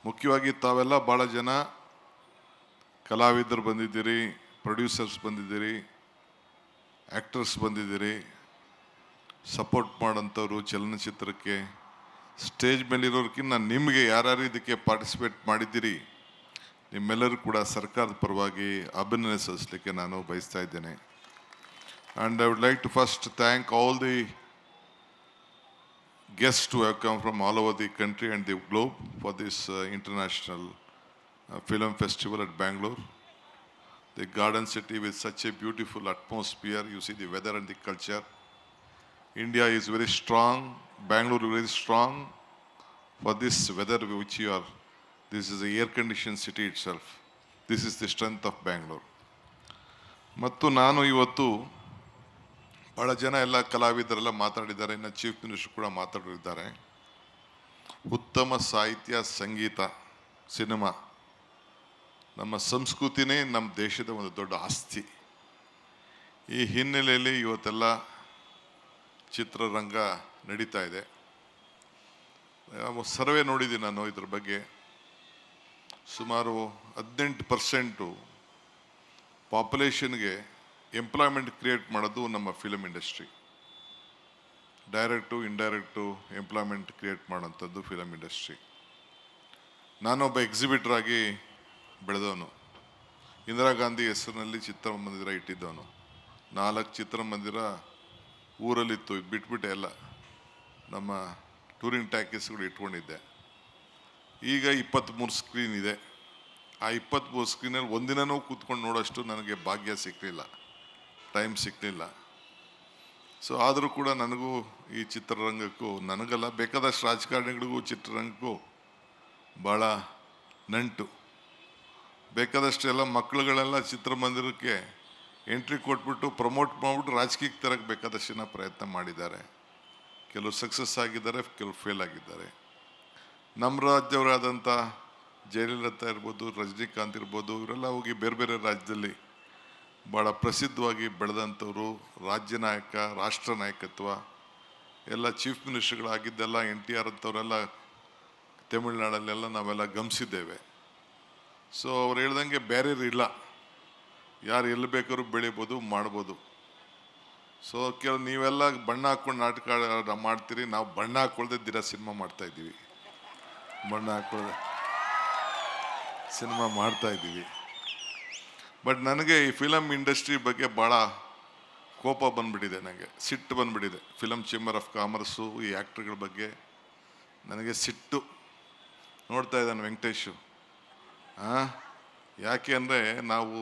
ಮುಖ್ಯವಾಗಿ ತಾವೆಲ್ಲ ಭಾಳ ಜನ ಕಲಾವಿದರು ಬಂದಿದ್ದೀರಿ, ಪ್ರೊಡ್ಯೂಸರ್ಸ್ ಬಂದಿದ್ದೀರಿ, ಆ್ಯಕ್ಟರ್ಸ್ ಬಂದಿದ್ದೀರಿ, ಸಪೋರ್ಟ್ ಮಾಡೋಂಥವ್ರು ಚಲನಚಿತ್ರಕ್ಕೆ. ಸ್ಟೇಜ್ ಮೇಲಿರೋರ್ಕಿಂತ ನಿಮಗೆ ಯಾರ್ಯಾರು ಇದಕ್ಕೆ ಪಾರ್ಟಿಸಿಪೇಟ್ ಮಾಡಿದ್ದೀರಿ ನಿಮ್ಮೆಲ್ಲರೂ ಕೂಡ ಸರ್ಕಾರದ ಪರವಾಗಿ ಅಭಿನಂದನೆ ಸಲ್ಲಿಸಲಿಕ್ಕೆ ನಾನು ಬಯಸ್ತಾ ಇದ್ದೇನೆ. And I would like to first thank all the guests who have come from all over the country and the globe for this international film festival at Bangalore. The garden city with such a beautiful atmosphere, you see the weather and the culture. India is very strong, Bangalore is very strong for this weather which you are. This is a air conditioned city itself. This is the strength of Bangalore. ಮತ್ತು ನಾನು ಇವತ್ತು ಭಾಳ ಜನ ಎಲ್ಲ ಕಲಾವಿದರೆಲ್ಲ ಮಾತಾಡಿದ್ದಾರೆ, ಇನ್ನು chief minister ಕೂಡ ಮಾತಾಡಿದ್ದಾರೆ. ಉತ್ತಮ ಸಾಹಿತ್ಯ, ಸಂಗೀತ, ಸಿನಿಮಾ, ನಮ್ಮ ಸಂಸ್ಕೃತಿನೇ ನಮ್ಮ ದೇಶದ ಒಂದು ದೊಡ್ಡ ಆಸ್ತಿ. ಈ ಹಿನ್ನೆಲೆಯಲ್ಲಿ ಇವತ್ತೆಲ್ಲ ಚಿತ್ರರಂಗ ನಡೀತಾ ಇದೆ. ಸರ್ವೆ ನೋಡಿದ್ದೀನಿ ನಾನು ಇದ್ರ ಬಗ್ಗೆ. ಸುಮಾರು 18% ಪಾಪ್ಯುಲೇಷನ್ಗೆ ಎಂಪ್ಲಾಯ್ಮೆಂಟ್ ಕ್ರಿಯೇಟ್ ಮಾಡೋದು ನಮ್ಮ film industry. Direct indirect employment create ಮಾಡೋಂಥದ್ದು ಫಿಲಮ್ ಇಂಡಸ್ಟ್ರಿ. ನಾನೊಬ್ಬ ಎಕ್ಸಿಬಿಟರ್ ಆಗಿ ಬೆಳೆದವನು. ಇಂದಿರಾ ಗಾಂಧಿ ಹೆಸರಿನಲ್ಲಿ ಚಿತ್ರಮಂದಿರ ಇಟ್ಟಿದ್ದವನು. 4 ಚಿತ್ರಮಂದಿರ ಊರಲ್ಲಿತ್ತು, ಬಿಟ್ಬಿಟ್ಟೆ ಎಲ್ಲ ನಮ್ಮ ಟೂರಿಂಗ್ ಟ್ಯಾಕೀಸ್ಗಳು ಇಟ್ಕೊಂಡಿದ್ದೆ. ಈಗ 23 ಸ್ಕ್ರೀನ್ ಇದೆ. ಆ 23 ಸ್ಕ್ರೀನಲ್ಲಿ ಒಂದಿನನೂ ಕೂತ್ಕೊಂಡು ನೋಡೋಷ್ಟು ನನಗೆ ಭಾಗ್ಯ ಸಿಕ್ಕಲಿಲ್ಲ, ಟೈಮ್ ಸಿಕ್ಕಲಿಲ್ಲ. ಸೊ ಆದರೂ ಕೂಡ ನನಗೂ ಈ ಚಿತ್ರರಂಗಕ್ಕೂ, ನನಗಲ್ಲ ಬೇಕಾದಷ್ಟು ರಾಜಕಾರಣಿಗಳಿಗೂ ಚಿತ್ರರಂಗಕ್ಕೂ ಭಾಳ ನಂಟು. ಬೇಕಾದಷ್ಟು ಎಲ್ಲ ಮಕ್ಕಳುಗಳೆಲ್ಲ ಚಿತ್ರಮಂದಿರಕ್ಕೆ ಎಂಟ್ರಿ ಕೊಟ್ಬಿಟ್ಟು ಪ್ರಮೋಟ್ ಮಾಡಿಬಿಟ್ಟು ರಾಜಕೀಯಕ್ಕೆ ತರಕ್ಕೆ ಬೇಕಾದಷ್ಟು ಜನ ಪ್ರಯತ್ನ ಮಾಡಿದ್ದಾರೆ. ಕೆಲವು ಸಕ್ಸಸ್ ಆಗಿದ್ದಾರೆ, ಕೆಲವು ಫೇಲ್ ಆಗಿದ್ದಾರೆ. ನಮ್ಮ ರಾಜ್ಯವರಾದಂಥ ಜಯಲಲಿತಾ ಇರ್ಬೋದು, ರಜನಿಕಾಂತ್ ಇರ್ಬೋದು, ಇವರೆಲ್ಲ ಹೋಗಿ ಬೇರೆ ಬೇರೆ ರಾಜ್ಯದಲ್ಲಿ ಭಾಳ ಪ್ರಸಿದ್ಧವಾಗಿ ಬೆಳೆದಂಥವ್ರು. ರಾಜ್ಯ ನಾಯಕ, ರಾಷ್ಟ್ರ ನಾಯಕತ್ವ ಎಲ್ಲ ಚೀಫ್ ಮಿನಿಸ್ಟರ್ಗಳಾಗಿದ್ದೆಲ್ಲ NTR ಅಂಥವರೆಲ್ಲ ತಮಿಳ್ನಾಡಲ್ಲೆಲ್ಲ ನಾವೆಲ್ಲ ಗಮನಿಸಿದ್ದೇವೆ. ಸೊ ಅವ್ರು ಹೇಳ್ದಂಗೆ ಬ್ಯಾರಿಯರ್ ಇಲ್ಲ, ಯಾರು ಎಲ್ಲಿ ಬೇಕಾದ್ರೂ ಬೆಳಿಬೋದು, ಮಾಡ್ಬೋದು. ಸೊ ನೀವೆಲ್ಲ ಬಣ್ಣ ಹಾಕ್ಕೊಂಡು ನಾಟಕ ಮಾಡ್ತೀರಿ, ನಾವು ಬಣ್ಣ ಹಾಕ್ಕೊಳ್ದೆ ದಿನ ಸಿನಿಮಾ ಮಾಡ್ತಾಯಿದ್ದೀವಿ, ಬಣ್ಣ ಹಾಕ್ಕೊಳ್ಳದೆ ಸಿನಿಮಾ ಮಾಡ್ತಾಯಿದ್ದೀವಿ. ಬಟ್ ನನಗೆ ಈ ಫಿಲಮ್ ಇಂಡಸ್ಟ್ರಿ ಬಗ್ಗೆ ಭಾಳ ಕೋಪ ಬಂದುಬಿಟ್ಟಿದೆ, ನನಗೆ ಸಿಟ್ಟು ಬಂದುಬಿಟ್ಟಿದೆ. ಫಿಲಮ್ ಚೇಂಬರ್ ಆಫ್ ಕಾಮರ್ಸು, ಈ ಆ್ಯಕ್ಟ್ರುಗಳ ಬಗ್ಗೆ ನನಗೆ ಸಿಟ್ಟು. ನೋಡ್ತಾ ಇದ್ದಾನೆ ವೆಂಕಟೇಶು. ಯಾಕೆ ಅಂದರೆ ನಾವು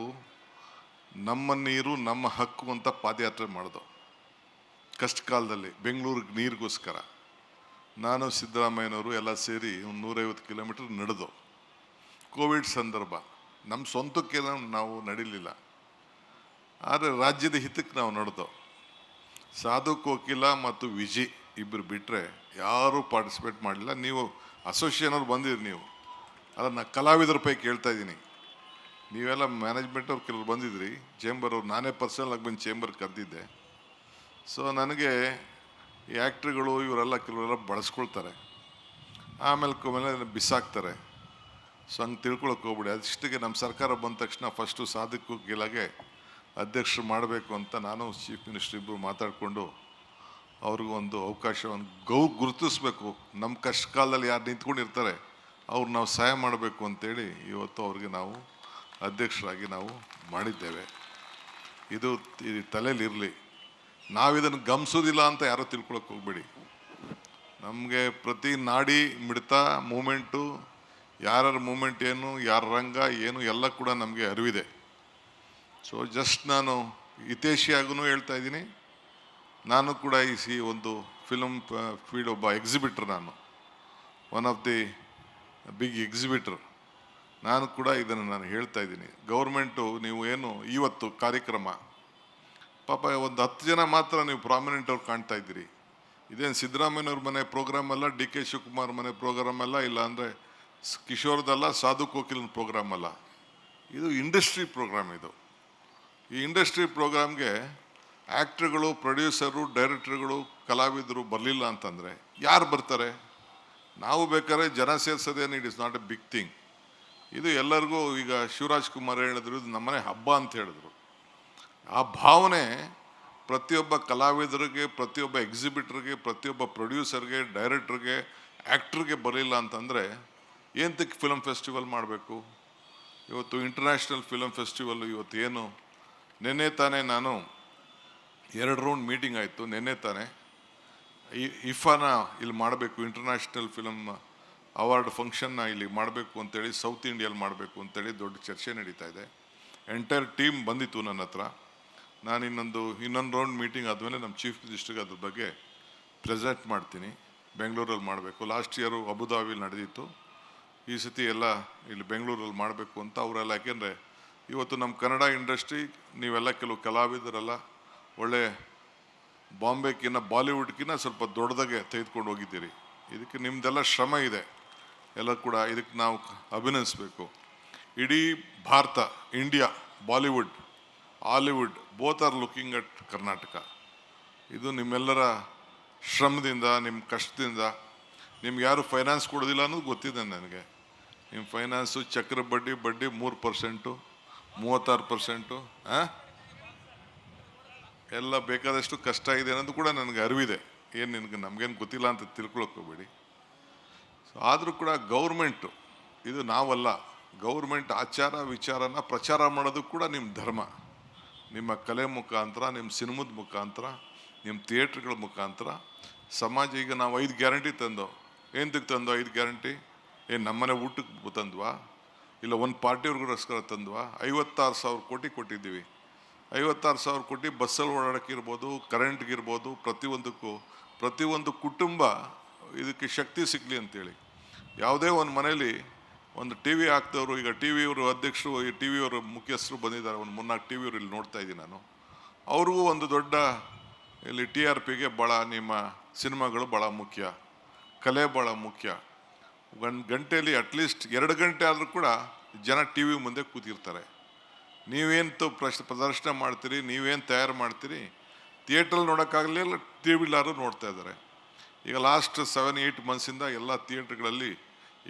ನಮ್ಮ ನೀರು ನಮ್ಮ ಹಕ್ಕು ಅಂತ ಪಾದಯಾತ್ರೆ ಮಾಡಿದೋ ಕಷ್ಟ ಕಾಲದಲ್ಲಿ ಬೆಂಗಳೂರಿಗೆ ನೀರಿಗೋಸ್ಕರ. ನಾನು ಸಿದ್ದರಾಮಯ್ಯನವರು ಎಲ್ಲ ಸೇರಿ 150 ಕಿಲೋಮೀಟರ್ ನಡೆದು. ಕೋವಿಡ್ ಸಂದರ್ಭ, ನಮ್ಮ ಸ್ವಂತಕ್ಕೆ ನಾವು ನಡೀಲಿಲ್ಲ, ಆದರೆ ರಾಜ್ಯದ ಹಿತಕ್ಕೆ ನಾವು ನಡೆದೋ. ಸಾಧು ಕೋಕಿಲ ಮತ್ತು ವಿಜಿ ಇಬ್ಬರು ಬಿಟ್ಟರೆ ಯಾರೂ ಪಾರ್ಟಿಸಿಪೇಟ್ ಮಾಡಲಿಲ್ಲ. ನೀವು ಅಸೋಸಿಯೇಷನವ್ರು ಬಂದಿರಿ, ನೀವು ಅಲ್ಲ, ನಾನು ಕಲಾವಿದರ ಪೈಕಿ ಕೇಳ್ತಾ ಇದ್ದೀನಿ. ನೀವೆಲ್ಲ ಮ್ಯಾನೇಜ್ಮೆಂಟವ್ರು ಕೆಲವ್ರು ಬಂದಿದ್ರಿ, ಚೇಂಬರ್ ಅವ್ರು, ನಾನೇ ಪರ್ಸನಲ್ ಆಗಿ ಬಂದು ಚೇಂಬರ್ ಕರೆದಿದ್ದೆ. ಸೊ ನನಗೆ ಈ ಆ್ಯಕ್ಟ್ರುಗಳು ಇವರೆಲ್ಲ ಕೆಲವರೆಲ್ಲ ಬಳಸ್ಕೊಳ್ತಾರೆ, ಆಮೇಲೆ ಬಿಸಾಕ್ತಾರೆ. ಸೊ ಹಂಗೆ ತಿಳ್ಕೊಳಕ್ಕೆ ಹೋಗ್ಬಿಡಿ. ಅದಿಷ್ಟಿಗೆ ನಮ್ಮ ಸರ್ಕಾರ ಬಂದ ತಕ್ಷಣ ಫಸ್ಟು ಸಾಧಕು ಗೆಲಾಗೆ ಅಧ್ಯಕ್ಷರು ಮಾಡಬೇಕು ಅಂತ ನಾನು ಚೀಫ್ ಮಿನಿಸ್ಟರ್ ಇಬ್ಬರು ಮಾತಾಡಿಕೊಂಡು ಅವ್ರಿಗೊಂದು ಅವಕಾಶವನ್ನು ಗುರುತಿಸ್ಬೇಕು. ನಮ್ಮ ಕಷ್ಟ ಕಾಲದಲ್ಲಿ ಯಾರು ನಿಂತ್ಕೊಂಡಿರ್ತಾರೆ ಅವ್ರು ನಾವು ಸಹಾಯ ಮಾಡಬೇಕು ಅಂತೇಳಿ ಇವತ್ತು ಅವ್ರಿಗೆ ನಾವು ಅಧ್ಯಕ್ಷರಾಗಿ ನಾವು ಮಾಡಿದ್ದೇವೆ. ಇದು ತಲೆಯಲ್ಲಿರಲಿ. ನಾವಿದನ್ನು ಗಮನಿಸೋದಿಲ್ಲ ಅಂತ ಯಾರೋ ತಿಳ್ಕೊಳಕ್ಕೆ ಹೋಗ್ಬೇಡಿ. ನಮಗೆ ಪ್ರತಿ ನಾಡಿ ಮಿಡ್ತ ಮೂಮೆಂಟು, ಯಾರ ಮೂಮೆಂಟ್ ಏನು, ಯಾರ ರಂಗ ಏನು ಎಲ್ಲ ಕೂಡ ನಮಗೆ ಅರಿವಿದೆ. ಸೊ ಜಸ್ಟ್ ನಾನು ಹಿತೈಷಿಯಾಗೂ ಹೇಳ್ತಾ ಇದ್ದೀನಿ, ನಾನು ಕೂಡ ಈ ಒಂದು ಫಿಲಮ್ ಫೀಲ್ಡ್ ಒಬ್ಬ ಎಕ್ಸಿಬಿಟ್ರ್, ನಾನು one of the big exhibitor. ನಾನು ಕೂಡ ಇದನ್ನು ನಾನು ಹೇಳ್ತಾ ಇದ್ದೀನಿ. ಗೌರ್ಮೆಂಟು ನೀವು ಏನು ಇವತ್ತು ಕಾರ್ಯಕ್ರಮ ಪಾಪ ಒಂದು 10 ಜನ ಮಾತ್ರ ನೀವು ಪ್ರಾಮಿನೆಂಟ್ ಅವ್ರು ಕಾಣ್ತಾ ಇದ್ದೀರಿ. ಇದೇನು ಸಿದ್ದರಾಮಯ್ಯವ್ರ ಮನೆ ಪ್ರೋಗ್ರಾಮ್ ಅಲ್ಲ, DK ಶಿವಕುಮಾರ್ ಮನೆ ಪ್ರೋಗ್ರಾಮ್ ಅಲ್ಲ, ಇಲ್ಲ ಅಂದರೆ ಕಿಶೋರ್ದಲ್ಲ, ಸಾಧು ಕೋಕಿಲನ ಪ್ರೋಗ್ರಾಮ್ ಅಲ್ಲ, ಇದು ಇಂಡಸ್ಟ್ರಿ ಪ್ರೋಗ್ರಾಮ್. ಇದು ಈ ಇಂಡಸ್ಟ್ರಿ ಪ್ರೋಗ್ರಾಮ್ಗೆ ಆ್ಯಕ್ಟ್ರುಗಳು, ಪ್ರೊಡ್ಯೂಸರು, ಡೈರೆಕ್ಟ್ರುಗಳು, ಕಲಾವಿದರು ಬರಲಿಲ್ಲ ಅಂತಂದರೆ ಯಾರು ಬರ್ತಾರೆ? ನಾವು ಬೇಕಾದ್ರೆ ಜನ ಸೇರಿಸೋದೇನು it is not a big thing. ಇದು ಎಲ್ಲರಿಗೂ ಈಗ ಶಿವರಾಜ್ ಕುಮಾರ್ ಹೇಳಿದ್ರು, ಇದು ನಮ್ಮನೆ ಹಬ್ಬ ಅಂತ ಹೇಳಿದ್ರು. ಆ ಭಾವನೆ ಪ್ರತಿಯೊಬ್ಬ ಕಲಾವಿದರಿಗೆ, ಪ್ರತಿಯೊಬ್ಬ ಎಕ್ಸಿಬಿಟರ್ಗೆ, ಪ್ರತಿಯೊಬ್ಬ ಪ್ರೊಡ್ಯೂಸರ್ಗೆ, ಡೈರೆಕ್ಟ್ರಿಗೆ, ಆ್ಯಕ್ಟ್ರಿಗೆ ಬರಲಿಲ್ಲ ಅಂತಂದರೆ ಏನಕ್ಕೆ ಫಿಲಮ್ ಫೆಸ್ಟಿವಲ್ ಮಾಡಬೇಕು? ಇವತ್ತು ಇಂಟರ್ನ್ಯಾಷನಲ್ ಫಿಲಮ್ ಫೆಸ್ಟಿವಲ್ ಇವತ್ತು ಏನು, ನಿನ್ನೆ ತಾನೇ ನಾನು 2 ರೌಂಡ್ ಮೀಟಿಂಗ್ ಆಯಿತು. ನಿನ್ನೆ ತಾನೇ ಇಫಾನ ಇಲ್ಲಿ ಮಾಡಬೇಕು, ಇಂಟರ್ನ್ಯಾಷನಲ್ ಫಿಲಮ್ ಅವಾರ್ಡ್ ಫಂಕ್ಷನ್ನ ಇಲ್ಲಿ ಮಾಡಬೇಕು ಅಂತೇಳಿ, ಸೌತ್ ಇಂಡಿಯಲ್ಲಿ ಮಾಡಬೇಕು ಅಂತೇಳಿ ದೊಡ್ಡ ಚರ್ಚೆ ನಡೀತಾ ಇದೆ. ಎಂಟೈರ್ ಟೀಮ್ ಬಂದಿತ್ತು ನನ್ನ ಹತ್ರ. ನಾನು ಇನ್ನೊಂದು ರೌಂಡ್ ಮೀಟಿಂಗ್ ಆದಮೇಲೆ ನಮ್ಮ ಚೀಫ್ ಮಿನಿಸ್ಟರ್ಗೆ ಅದ್ರ ಬಗ್ಗೆ ಪ್ರೆಸೆಂಟ್ ಮಾಡ್ತೀನಿ. ಬೆಂಗಳೂರಲ್ಲಿ ಮಾಡಬೇಕು. ಲಾಸ್ಟ್ ಇಯರು ಅಬುದಾಬಿಲಿ ನಡೆದಿತ್ತು. ಈ ಸತಿ ಎಲ್ಲ ಇಲ್ಲಿ ಬೆಂಗಳೂರಲ್ಲಿ ಮಾಡಬೇಕು ಅಂತ ಅವರೆಲ್ಲ. ಯಾಕೆಂದರೆ ಇವತ್ತು ನಮ್ಮ ಕನ್ನಡ ಇಂಡಸ್ಟ್ರಿ ನೀವೆಲ್ಲ ಕೆಲವು ಕಲಾವಿದರೆಲ್ಲ ಒಳ್ಳೆ ಬಾಂಬೆಗಿನ್ನ ಬಾಲಿವುಡ್ಗಿನ್ನ ಸ್ವಲ್ಪ ದೊಡ್ಡದಾಗೆ ತೆಗೆದುಕೊಂಡು ಹೋಗಿದ್ದೀರಿ. ಇದಕ್ಕೆ ನಿಮ್ಮದೆಲ್ಲ ಶ್ರಮ ಇದೆ, ಎಲ್ಲ ಕೂಡ ಇದಕ್ಕೆ ನಾವು ಅಭಿನಂದಿಸಬೇಕು. ಇಡೀ Bharat, India, Bollywood, Hollywood both are looking at Karnataka. ಇದು ನಿಮ್ಮೆಲ್ಲರ ಶ್ರಮದಿಂದ, ನಿಮ್ಮ ಕಷ್ಟದಿಂದ. ನಿಮ್ಗೆ ಯಾರು ಫೈನಾನ್ಸ್ ಕೊಡೋದಿಲ್ಲ ಅನ್ನೋದು ಗೊತ್ತಿದೆ ನನಗೆ. ನಿಮ್ಮ ಫೈನಾನ್ಸು ಚಕ್ರ ಬಡ್ಡಿ 3%, 36%, ಎಲ್ಲ ಬೇಕಾದಷ್ಟು ಕಷ್ಟ ಇದೆ ಅನ್ನೋದು ಕೂಡ ನನಗೆ ಅರಿವಿದೆ. ಏನು ನಮಗೇನು ಗೊತ್ತಿಲ್ಲ ಅಂತ ತಿಳ್ಕೊಳಕ್ಕೆ ಹೋಗಬೇಡಿ. ಆದರೂ ಕೂಡ ಗೌರ್ಮೆಂಟು, ಇದು ನಾವಲ್ಲ, ಗೌರ್ಮೆಂಟ್ ಆಚಾರ ವಿಚಾರನ ಪ್ರಚಾರ ಮಾಡೋದು ಕೂಡ ನಿಮ್ಮ ಧರ್ಮ. ನಿಮ್ಮ ಕಲೆ ಮುಖಾಂತರ, ನಿಮ್ಮ ಸಿನಿಮದ ಮುಖಾಂತರ, ನಿಮ್ಮ ಥಿಯೇಟ್ರ್ಗಳ ಮುಖಾಂತರ ಸಮಾಜ. ಈಗ ನಾವು 5 ಗ್ಯಾರಂಟಿ ತಂದೋ. ಏನಕ್ಕೆ ತಂದೋ 5 ಗ್ಯಾರಂಟಿ? ಏನು ನಮ್ಮನೆ ಊಟಕ್ಕೆ ತಂದ್ವಾ? ಇಲ್ಲ ಒಂದು ಪಾರ್ಟಿಯವ್ರಿಗೋಸ್ಕರ ತಂದ್ವಾ? 56,000 ಕೋಟಿ ಕೊಟ್ಟಿದ್ದೀವಿ. 56,000 ಕೋಟಿ ಬಸ್ಸಲ್ಲಿ ಓಡಾಡೋಕ್ಕಿರ್ಬೋದು, ಕರೆಂಟ್ಗಿರ್ಬೋದು, ಪ್ರತಿಯೊಂದು ಕುಟುಂಬ ಇದಕ್ಕೆ ಶಕ್ತಿ ಸಿಗಲಿ ಅಂತೇಳಿ. ಯಾವುದೇ ಒಂದು ಮನೇಲಿ ಒಂದು ಟಿ ವಿ ಹಾಕ್ದವರು, ಈಗ ಟಿ ವಿಯವರು ಅಧ್ಯಕ್ಷರು, ಈ ಟಿ ವಿಯವರು ಮುಖ್ಯಸ್ಥರು ಬಂದಿದ್ದಾರೆ. ಒಂದು 3-4 ಟಿ ವಿಯವರು ಇಲ್ಲಿ ನೋಡ್ತಾ ಇದ್ದೀನಿ ನಾನು. ಅವ್ರಿಗೂ ಒಂದು ದೊಡ್ಡ ಇಲ್ಲಿ TRPಗೆ ಭಾಳ ನಿಮ್ಮ ಸಿನಿಮಾಗಳು ಭಾಳ ಮುಖ್ಯ, ಕಲೆ ಭಾಳ ಮುಖ್ಯ. ಗಂಟೆಯಲ್ಲಿ ಅಟ್ಲೀಸ್ಟ್ 2 ಗಂಟೆ ಆದರೂ ಕೂಡ ಜನ ಟಿ ವಿ ಮುಂದೆ ಕೂತಿರ್ತಾರೆ. ನೀವೇನು ಪ್ರದರ್ಶನ ಮಾಡ್ತೀರಿ, ನೀವೇನು ತಯಾರು ಮಾಡ್ತೀರಿ, ಥಿಯೇಟ್ರಲ್ಲಿ ನೋಡೋಕ್ಕಾಗಲಿಲ್ಲ, ಟಿ ವಿಲಾರು ನೋಡ್ತಾ ಇದ್ದಾರೆ. ಈಗ ಲಾಸ್ಟ್ 7-8 ಮಂತ್ಸಿಂದ ಎಲ್ಲ ಥಿಯೇಟ್ರ್ಗಳಲ್ಲಿ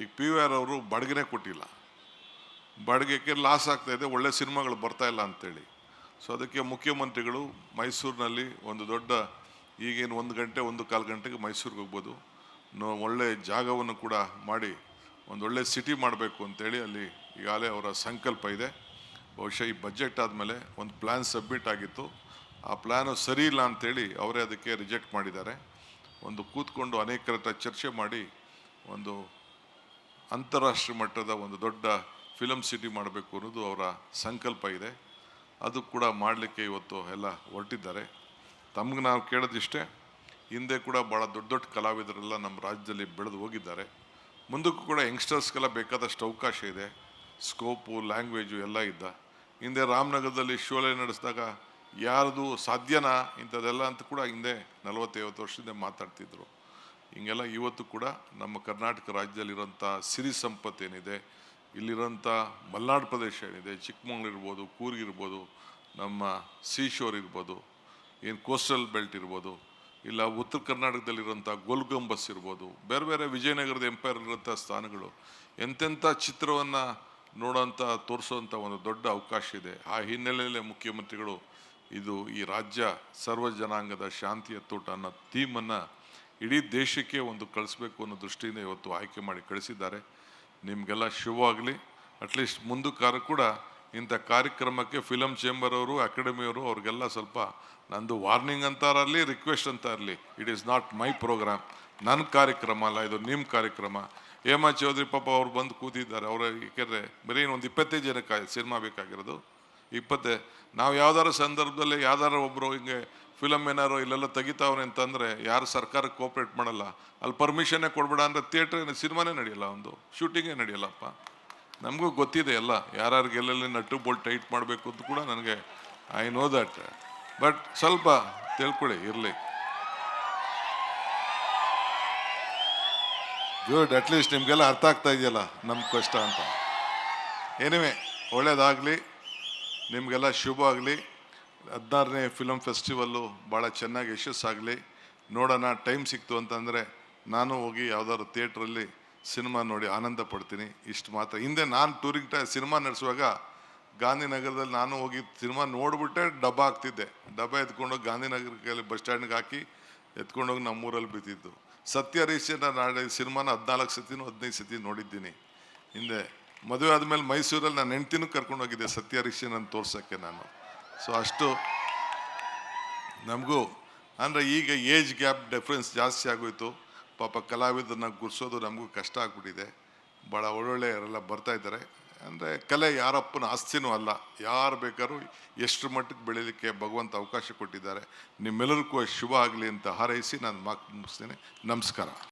ಈಗ PVR ಅವರು ಬಾಡಿಗೆನೇ ಕೊಟ್ಟಿಲ್ಲ. ಬಾಡಿಗೆಗೆ ಲಾಸ್ ಆಗ್ತಾಯಿದೆ, ಒಳ್ಳೆ ಸಿನಿಮಾಗಳು ಬರ್ತಾಯಿಲ್ಲ ಅಂತೇಳಿ. ಸೊ ಅದಕ್ಕೆ ಮುಖ್ಯಮಂತ್ರಿಗಳು ಮೈಸೂರಿನಲ್ಲಿ ಒಂದು ದೊಡ್ಡ, ಈಗೇನು 1 ಗಂಟೆ 1-1/4 ಗಂಟೆಗೆ ಮೈಸೂರಿಗೆ ಹೋಗ್ಬೋದು, ಒಳ್ಳೆ ಜಾಗವನ್ನು ಕೂಡ ಮಾಡಿ ಒಂದೊಳ್ಳೆ ಸಿಟಿ ಮಾಡಬೇಕು ಅಂತೇಳಿ ಅಲ್ಲಿ ಈಗಾಗಲೇ ಅವರ ಸಂಕಲ್ಪ ಇದೆ. ಬಹುಶಃ ಈ ಬಜೆಟ್ ಆದಮೇಲೆ ಒಂದು ಪ್ಲ್ಯಾನ್ ಸಬ್ಮಿಟ್ ಆಗಿತ್ತು. ಆ ಪ್ಲ್ಯಾನು ಸರಿ ಇಲ್ಲ ಅಂಥೇಳಿ ಅವರೇ ಅದಕ್ಕೆ ರಿಜೆಕ್ಟ್ ಮಾಡಿದ್ದಾರೆ. ಒಂದು ಕೂತ್ಕೊಂಡು ಅನೇಕರ ಹತ್ರ ಚರ್ಚೆ ಮಾಡಿ ಒಂದು ಅಂತಾರಾಷ್ಟ್ರೀಯ ಮಟ್ಟದ ಒಂದು ದೊಡ್ಡ ಫಿಲಮ್ ಸಿಟಿ ಮಾಡಬೇಕು ಅನ್ನೋದು ಅವರ ಸಂಕಲ್ಪ ಇದೆ. ಅದು ಕೂಡ ಮಾಡಲಿಕ್ಕೆ ಇವತ್ತು ಎಲ್ಲ ಹೊರಟಿದ್ದಾರೆ. ತಮ್ಗೆ ನಾವು ಕೇಳೋದಿಷ್ಟೇ, ಹಿಂದೆ ಕೂಡ ಭಾಳ ದೊಡ್ಡ ಕಲಾವಿದರೆಲ್ಲ ನಮ್ಮ ರಾಜ್ಯದಲ್ಲಿ ಬೆಳೆದು ಹೋಗಿದ್ದಾರೆ. ಮುಂದಕ್ಕೂ ಕೂಡ ಯಂಗ್ಸ್ಟರ್ಸ್ಗೆಲ್ಲ ಬೇಕಾದಷ್ಟು ಅವಕಾಶ ಇದೆ, ಸ್ಕೋಪು, ಲ್ಯಾಂಗ್ವೇಜು ಎಲ್ಲ ಇದ್ದ. ಹಿಂದೆ ರಾಮನಗರದಲ್ಲಿ ಶೋಲೆ ನಡೆಸಿದಾಗ ಯಾರ್ದು ಸಾಧ್ಯನಾ ಇಂಥದ್ದೆಲ್ಲ ಅಂತ ಕೂಡ ಹಿಂದೆ 40-50 ವರ್ಷದಿಂದ ಮಾತಾಡ್ತಿದ್ರು. ಹಿಂಗೆಲ್ಲ ಇವತ್ತು ಕೂಡ ನಮ್ಮ ಕರ್ನಾಟಕ ರಾಜ್ಯದಲ್ಲಿರೋಂಥ ಸಿರಿ ಸಂಪತ್ತೇನಿದೆ, ಇಲ್ಲಿರೋಂಥ ಮಲೆನಾಡು ಪ್ರದೇಶ ಏನಿದೆ, ಚಿಕ್ಕಮಗಳೂರು ಇರ್ಬೋದು, ಕೂರ್ಗ್ ಇರ್ಬೋದು, ನಮ್ಮ ಸೀಶೋರ್ ಇರ್ಬೋದು, ಏನು ಕೋಸ್ಟಲ್ ಬೆಲ್ಟ್ ಇರ್ಬೋದು, ಇಲ್ಲ ಉತ್ತರ ಕರ್ನಾಟಕದಲ್ಲಿರೋಂಥ ಗೋಲ್ಗುಂಬಸ್ ಇರ್ಬೋದು, ಬೇರೆ ಬೇರೆ ವಿಜಯನಗರದ ಎಂಪೈರಲ್ಲಿರೋಂಥ ಸ್ಥಾನಗಳು, ಎಂತೆಂಥ ಚಿತ್ರವನ್ನು ನೋಡೋಂಥ ತೋರಿಸೋವಂಥ ಒಂದು ದೊಡ್ಡ ಅವಕಾಶ ಇದೆ. ಆ ಹಿನ್ನೆಲೆಯಲ್ಲೇ ಮುಖ್ಯಮಂತ್ರಿಗಳು ಈ ರಾಜ್ಯ ಸರ್ವ ಜನಾಂಗದ ಶಾಂತಿಯ ತೋಟ ಅನ್ನೋ ಥೀಮನ್ನು ಇಡೀ ದೇಶಕ್ಕೆ ಒಂದು ಕಳಿಸ್ಬೇಕು ಅನ್ನೋ ದೃಷ್ಟಿಯಿಂದ ಇವತ್ತು ಆಯ್ಕೆ ಮಾಡಿ ಕಳಿಸಿದ್ದಾರೆ. ನಿಮಗೆಲ್ಲ ಶುಭವಾಗಲಿ. ಅಟ್ಲೀಸ್ಟ್ ಮುಂದಕ್ಕಾದ್ರೂ ಕೂಡ ಇಂಥ ಕಾರ್ಯಕ್ರಮಕ್ಕೆ ಫಿಲಮ್ ಚೇಂಬರ್ ಅವರು, ಅಕಾಡೆಮಿಯವರು, ಅವ್ರಿಗೆಲ್ಲ ಸ್ವಲ್ಪ ನಂದು ವಾರ್ನಿಂಗ್ ಅಂತಾರಲ್ಲಿ, ರಿಕ್ವೆಸ್ಟ್ ಅಂತ ಇರಲಿ. It is not my programme, ನನ್ನ ಕಾರ್ಯಕ್ರಮ ಅಲ್ಲ ಇದು, ನಿಮ್ಮ ಕಾರ್ಯಕ್ರಮ. ಹೇಮಾ ಚೌಧರಿ ಪಾಪ ಅವ್ರು ಬಂದು ಕೂತಿದ್ದಾರೆ. ಅವ್ರ ಏಕೆಂದರೆ ಬರೀ ಒಂದು 25 ಜನಕ್ಕೆ ಸಿನಿಮಾ ಬೇಕಾಗಿರೋದು. 20 ನಾವು ಯಾವ್ದಾರ ಸಂದರ್ಭದಲ್ಲಿ ಯಾವ್ದಾರ ಒಬ್ಬರು ಹಿಂಗೆ ಫಿಲಮ್ ಏನಾರು ಇಲ್ಲೆಲ್ಲ ತೆಗಿತಾವ್ರೆ ಅಂತಂದರೆ ಯಾರು ಸರ್ಕಾರಕ್ಕೆ ಕೋಆಪ್ರೇಟ್ ಮಾಡಲ್ಲ. ಅಲ್ಲಿ ಪರ್ಮಿಷನ್ನೇ ಕೊಡ್ಬೇಡ ಅಂದರೆ ಥಿಯೇಟ್ರ್ ಸಿನಿಮಾನೇ ನಡೆಯಲ್ಲ, ಒಂದು ಶೂಟಿಂಗೇ ನಡೆಯಲ್ಲಪ್ಪ. ನಮಗೂ ಗೊತ್ತಿದೆ ಎಲ್ಲ, ಯಾರ್ಯಾರಿಗೆ ಎಲ್ಲೆಲ್ಲಿ ನಟ್ಟು ಬೋಲ್ಟ್ ಟೈಟ್ ಮಾಡಬೇಕು ಅಂತ ಕೂಡ ನನಗೆ ಐ ನೋ ದಟ್. ಬಟ್ ಸ್ವಲ್ಪ ತಿಳ್ಕೊಳ್ಳಿ, ಇರಲಿ. ಗುಡ್, ಅಟ್ಲೀಸ್ಟ್ ನಿಮಗೆಲ್ಲ ಅರ್ಥ ಆಗ್ತಾ ಇದೆಯಲ್ಲ ನಮ್ಮ ಕಷ್ಟ ಅಂತ. ಏನಿವೆ, ಒಳ್ಳೇದಾಗಲಿ, ನಿಮಗೆಲ್ಲ ಶುಭ ಆಗಲಿ. 16ನೇ ಫಿಲಮ್ ಫೆಸ್ಟಿವಲ್ಲು ಭಾಳ ಚೆನ್ನಾಗಿ ಯಶಸ್ಸಾಗಲಿ. ನೋಡೋಣ, ಟೈಮ್ ಸಿಕ್ತು ಅಂತಂದರೆ ನಾನು ಹೋಗಿ ಯಾವ್ದಾದ್ರು ಥಿಯೇಟ್ರಲ್ಲಿ ಸಿನಿಮಾ ನೋಡಿ ಆನಂದ ಪಡ್ತೀನಿ. ಇಷ್ಟು ಮಾತ್ರ. ಹಿಂದೆ ನಾನು ಟೂರಿಂಗ್ ಸಿನಿಮಾ ನಡೆಸುವಾಗ ಗಾಂಧಿನಗರದಲ್ಲಿ ನಾನು ಹೋಗಿ ಸಿನಿಮಾ ನೋಡ್ಬಿಟ್ಟೆ ಡಬ್ಬ ಹಾಕ್ತಿದ್ದೆ. ಡಬ್ಬ ಎತ್ಕೊಂಡೋಗಿ ಗಾಂಧಿನಗರಕ್ಕೆ ಬಸ್ ಸ್ಟ್ಯಾಂಡ್ಗೆ ಹಾಕಿ ಎತ್ಕೊಂಡೋಗಿ ನಮ್ಮೂರಲ್ಲಿ ಬಿದ್ದಿದ್ದು. ಸತ್ಯ ಹರಿಶ್ಚಂದ್ರ ನಾಳೆ ಸಿನಿಮಾನ 14 ಸತಿನೂ 15 ಸತಿ ನೋಡಿದ್ದೀನಿ. ಹಿಂದೆ ಮದುವೆ ಆದಮೇಲೆ ಮೈಸೂರಲ್ಲಿ ನಾನು ಹೆಂಡ್ತಿನೂ ಕರ್ಕೊಂಡೋಗಿದ್ದೆ ಸತ್ಯ ಹರಿಶ್ಚಂದ್ರನ ತೋರ್ಸೋಕ್ಕೆ ನಾನು. ಸೊ ಅಷ್ಟು ನಮಗೂ ಅಂದರೆ ಈಗ ಏಜ್ ಗ್ಯಾಪ್ ಡಿಫ್ರೆನ್ಸ್ ಜಾಸ್ತಿ ಆಗೋಯ್ತು. ಪಾಪ ಕಲಾವಿದರನ್ನ ಗುರ್ಸೋದು ನಮಗೂ ಕಷ್ಟ ಆಗ್ಬಿಟ್ಟಿದೆ. ಭಾಳ ಒಳ್ಳೊಳ್ಳೆಯವರೆಲ್ಲ ಬರ್ತಾಯಿದ್ದಾರೆ. ಅಂದರೆ ಕಲೆ ಯಾರಪ್ಪನ ಆಸ್ತಿನೂ ಅಲ್ಲ, ಯಾರು ಬೇಕಾದ್ರೂ ಎಷ್ಟು ಮಟ್ಟಕ್ಕೆ ಬೆಳೀಲಿಕ್ಕೆ ಭಗವಂತ ಅವಕಾಶ ಕೊಟ್ಟಿದ್ದಾರೆ. ನಿಮ್ಮೆಲ್ಲರಿಗೂ ಶುಭ ಆಗಲಿ ಅಂತ ಹಾರೈಸಿ ನಾನು ಮಾತು ಮುಗಿಸ್ತೇನೆ. ನಮಸ್ಕಾರ.